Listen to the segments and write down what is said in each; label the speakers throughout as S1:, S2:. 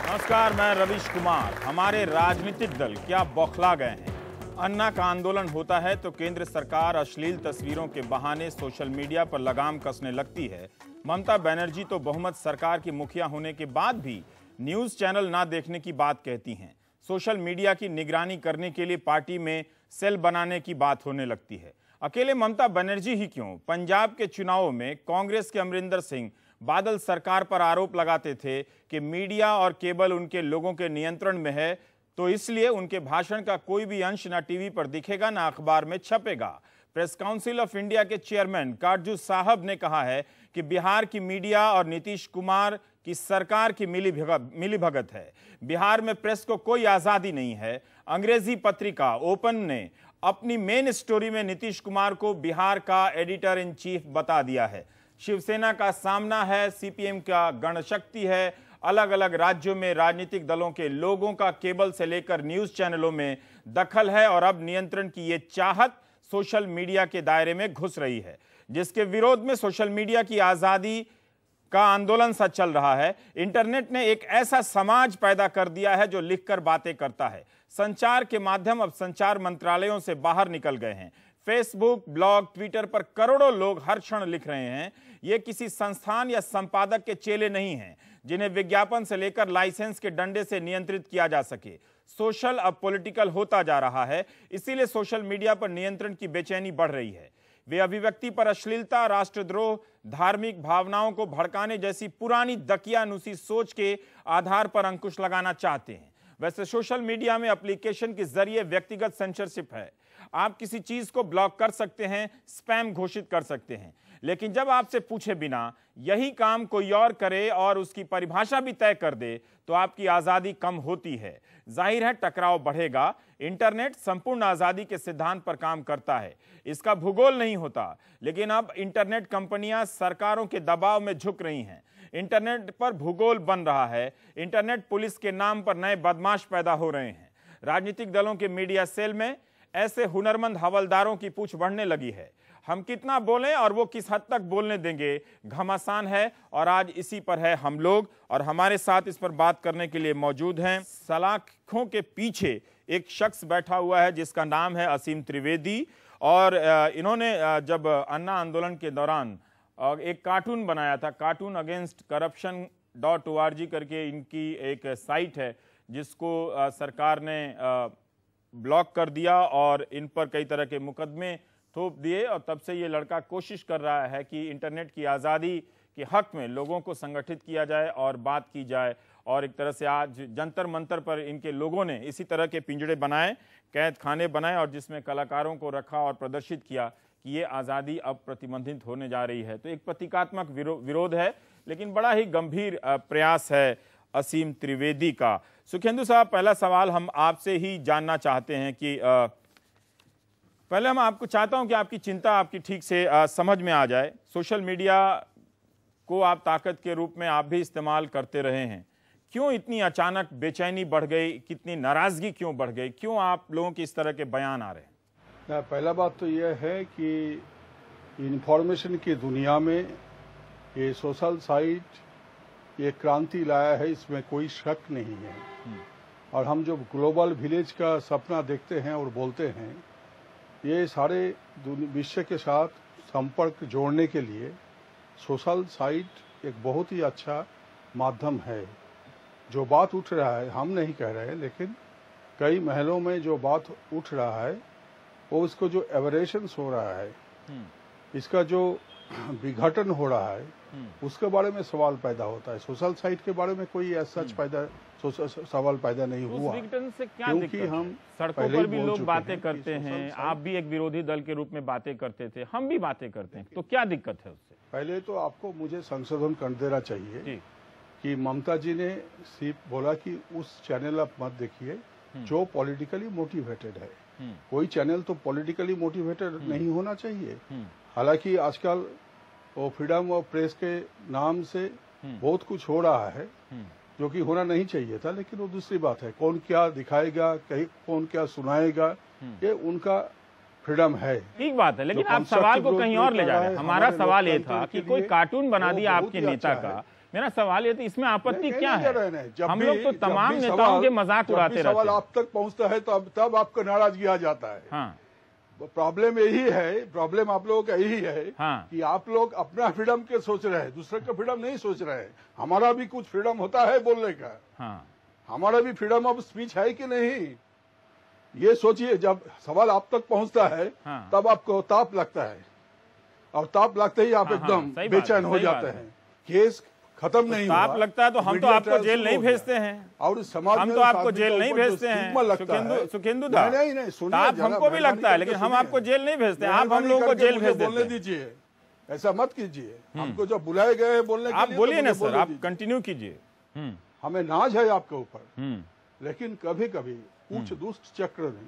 S1: नमस्कार, मैं रवीश कुमार। हमारे राजनीतिक दल क्या बौखला गए हैं? अन्ना का आंदोलन होता है तो केंद्र सरकार अश्लील तस्वीरों के बहाने सोशल मीडिया पर लगाम कसने लगती है। ममता बनर्जी तो बहुमत सरकार की मुखिया होने के बाद भी न्यूज चैनल ना देखने की बात कहती हैं। सोशल मीडिया की निगरानी करने के लिए पार्टी में सेल बनाने की बात होने लगती है। अकेले ममता बनर्जी ही क्यों, पंजाब के चुनावों में कांग्रेस के अमरिंदर सिंह बादल सरकार पर आरोप लगाते थे कि मीडिया और केबल उनके लोगों के नियंत्रण में है, तो इसलिए उनके भाषण का कोई भी अंश ना टीवी पर दिखेगा ना अखबार में छपेगा। प्रेस काउंसिल ऑफ इंडिया के चेयरमैन काटजू साहब ने कहा है कि बिहार की मीडिया और नीतीश कुमार की सरकार की मिलीभगत है। बिहार में प्रेस को कोई आजादी नहीं है। अंग्रेजी पत्रिका ओपन ने अपनी मेन स्टोरी में नीतीश कुमार को बिहार का एडिटर इन चीफ बता दिया है। शिवसेना का सामना है, सीपीएम का गणशक्ति है। अलग अलग राज्यों में राजनीतिक दलों के लोगों का केबल से लेकर न्यूज चैनलों में दखल है और अब नियंत्रण की ये चाहत सोशल मीडिया के दायरे में घुस रही है, जिसके विरोध में सोशल मीडिया की आजादी का आंदोलन सा चल रहा है। इंटरनेट ने एक ऐसा समाज पैदा कर दिया है जो लिखकर बातें करता है। संचार के माध्यम अब संचार मंत्रालयों से बाहर निकल गए हैं। फेसबुक, ब्लॉग, ट्विटर पर करोड़ों लोग हर क्षण लिख रहे हैं। ये किसी संस्थान या संपादक के चेले नहीं हैं जिन्हें विज्ञापन से लेकर लाइसेंस के डंडे से नियंत्रित किया जा सके। सोशल अब पॉलिटिकल होता जा रहा है, इसीलिए सोशल मीडिया पर नियंत्रण की बेचैनी बढ़ रही है। वे अभिव्यक्ति पर अश्लीलता, राष्ट्रद्रोह, धार्मिक भावनाओं को भड़काने जैसी पुरानी दकियानुसी सोच के आधार पर अंकुश लगाना चाहते हैं। वैसे सोशल मीडिया में एप्लीकेशन के जरिए व्यक्तिगत सेंसरशिप है। आप किसी चीज को ब्लॉक कर सकते हैं, स्पैम घोषित कर सकते हैं, लेकिन जब आपसे पूछे बिना यही काम कोई और करे और उसकी परिभाषा भी तय कर दे तो आपकी आजादी कम होती है। जाहिर है टकराव बढ़ेगा। इंटरनेट संपूर्ण आजादी के सिद्धांत पर काम करता है, इसका भूगोल नहीं होता। लेकिन अब इंटरनेट कंपनियां सरकारों के दबाव में झुक रही हैं। इंटरनेट पर भूगोल बन रहा है। इंटरनेट पुलिस के नाम पर नए बदमाश पैदा हो रहे हैं। राजनीतिक दलों के मीडिया सेल में ऐसे हुनरमंद हवलदारों की पूछ बढ़ने लगी है। हम कितना बोलें और वो किस हद तक बोलने देंगे, घमासान है। और आज इसी पर है हम लोग, और हमारे साथ इस पर बात करने के लिए मौजूद हैं। सलाखों के पीछे एक शख्स बैठा हुआ है जिसका नाम है असीम त्रिवेदी, और इन्होंने जब अन्ना आंदोलन के दौरान एक कार्टून बनाया था, कार्टून अगेंस्ट करप्शन.org करके इनकी एक साइट है, जिसको सरकार ने ब्लॉक कर दिया और इन पर कई तरह के मुकदमे थोप दिए। और तब से ये लड़का कोशिश कर रहा है कि इंटरनेट की आज़ादी के हक में लोगों को संगठित किया जाए और बात की जाए। और एक तरह से आज जंतर मंतर पर इनके लोगों ने इसी तरह के पिंजड़े बनाए, कैद खाने बनाए, और जिसमें कलाकारों को रखा और प्रदर्शित किया कि ये आज़ादी अब प्रतिबंधित होने जा रही है। तो एक प्रतीकात्मक विरोध है, लेकिन बड़ा ही गंभीर प्रयास है असीम त्रिवेदी का। सुखेंदु साहब, पहला सवाल हम आपसे ही जानना चाहते हैं कि पहले हम आपको चाहता हूं कि आपकी चिंता आपकी ठीक से समझ में आ जाए। सोशल मीडिया को आप ताकत के रूप में आप भी इस्तेमाल करते रहे हैं, क्यों इतनी अचानक बेचैनी बढ़ गई, कितनी नाराजगी क्यों बढ़ गई, क्यों आप लोगों की इस तरह के बयान आ रहे हैं?
S2: पहला बात तो यह है कि इंफॉर्मेशन की दुनिया में ये सोशल साइट ये क्रांति लाया है, इसमें कोई शक नहीं है। और हम जो ग्लोबल विलेज का सपना देखते हैं और बोलते हैं, ये सारे विश्व के साथ संपर्क जोड़ने के लिए सोशल साइट एक बहुत ही अच्छा माध्यम है। जो बात उठ रहा है, हम नहीं कह रहे, लेकिन कई महलों में जो बात उठ रहा है वो इसको जो एवरेशंस हो रहा है, इसका जो विघटन हो रहा है, उसके बारे में सवाल पैदा होता है। सोशल साइट के बारे में कोई ऐसा सवाल पैदा नहीं हुआ।
S1: विघटन से क्या क्योंकि हम सड़कों पर भी लोग बातें करते हैं, आप भी एक विरोधी दल के रूप में बातें करते थे, हम भी बातें करते हैं, तो क्या दिक्कत है उससे?
S2: पहले तो आपको मुझे संशोधन कर देना चाहिए कि ममता जी ने सिर्फ बोला कि उस चैनल आप मत देखिए जो पॉलिटिकली मोटिवेटेड है। कोई चैनल तो पॉलिटिकली मोटिवेटेड नहीं होना चाहिए। हालांकि आजकल वो फ्रीडम ऑफ प्रेस के नाम से बहुत कुछ हो रहा है जो कि होना नहीं चाहिए था, लेकिन वो दूसरी बात है। कौन क्या दिखाएगा, कहीं कौन क्या सुनाएगा, ये उनका फ्रीडम है।
S1: ठीक बात है, लेकिन आप सवाल को कहीं और ले जा रहे हैं। हमारा सवाल ये था कि कोई कार्टून बना दिया आपके नेता का मेरा सवाल ये था, इसमें आपत्ति क्या है? हम लोग तो
S2: जब
S1: तमाम
S2: भी
S1: नेताओं के मजाक उड़ाते रहते
S2: सवाल
S1: हैं।
S2: आप तक पहुंचता है तो तब आपको नाराजगी आ जाता है।
S1: हाँ
S2: प्रॉब्लम यही है, प्रॉब्लम आप लोगों का यही है
S1: हाँ।
S2: कि आप लोग अपना फ्रीडम के सोच रहे हैं, दूसरे का फ्रीडम नहीं सोच रहे हैं। हमारा भी कुछ फ्रीडम होता है बोलने का,
S1: हाँ
S2: हमारा भी फ्रीडम ऑफ स्पीच है कि नहीं, ये सोचिए। जब सवाल आप तक पहुंचता है
S1: हाँ।
S2: तब आपको ताप लगता है, और ताप लगते ही आप
S1: हाँ,
S2: एकदम
S1: सही बात
S2: बेचैन
S1: है,
S2: हो
S1: सही
S2: जाते
S1: बात है।
S2: हैं। केस खत्म नहीं हुआ,
S1: ताप लगता है तो हम तो
S2: मीडिया
S1: आपको
S2: ट्रायल
S1: जेल
S2: शुरू
S1: नहीं
S2: हो गया।
S1: भेजते हैं,
S2: और समाज
S1: हम
S2: में
S1: तो आपको
S2: आदमी
S1: जेल
S2: के
S1: नहीं
S2: ऊपर जो
S1: भेजते हैं।
S2: स्टिग्मा लगता है।
S1: सुखेंदु दा,
S2: नहीं सुनिए,
S1: ताप
S2: जरा
S1: हमको भी
S2: मेहरबानी
S1: लगता है,
S2: करके
S1: लेकिन हम
S2: सुनिए।
S1: आपको जेल नहीं भेजते, आप हम
S2: मेहरबानी
S1: लोगों को
S2: करके
S1: जेल
S2: मुझे
S1: भेज
S2: बोलने
S1: देते हैं।
S2: दीजिए, ऐसा मत कीजिए। हमको जब बुलाए गए हैं बोलने के
S1: आप
S2: लिए,
S1: बोलिए
S2: तो
S1: ना
S2: मुझे
S1: सर,
S2: बोलने
S1: आप
S2: दीजिए।
S1: कंटिन्यू कीजिए।
S2: हमें नाज है आपके ऊपर, लेकिन कभी कभी कुछ दुष्ट चक्र ने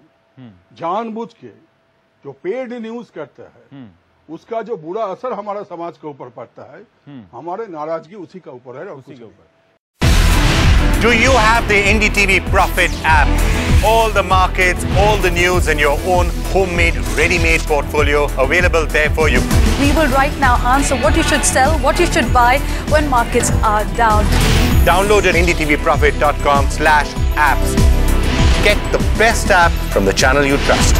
S2: जानबूझ के जो पेड न्यूज करता है, उसका जो बुरा असर हमारा समाज के ऊपर पड़ता है, हमारे नाराजगी उसी का ऊपर है और
S1: उसी के ऊपर।
S3: Do you have the NDTV Profit app? All the markets, all the news and your own homemade, ready-made portfolio available there for you.
S4: We will right now answer what you should sell, what you should buy when markets are down.
S3: Download at ndtvprofit.com/apps. Get the best app from the channel you trust.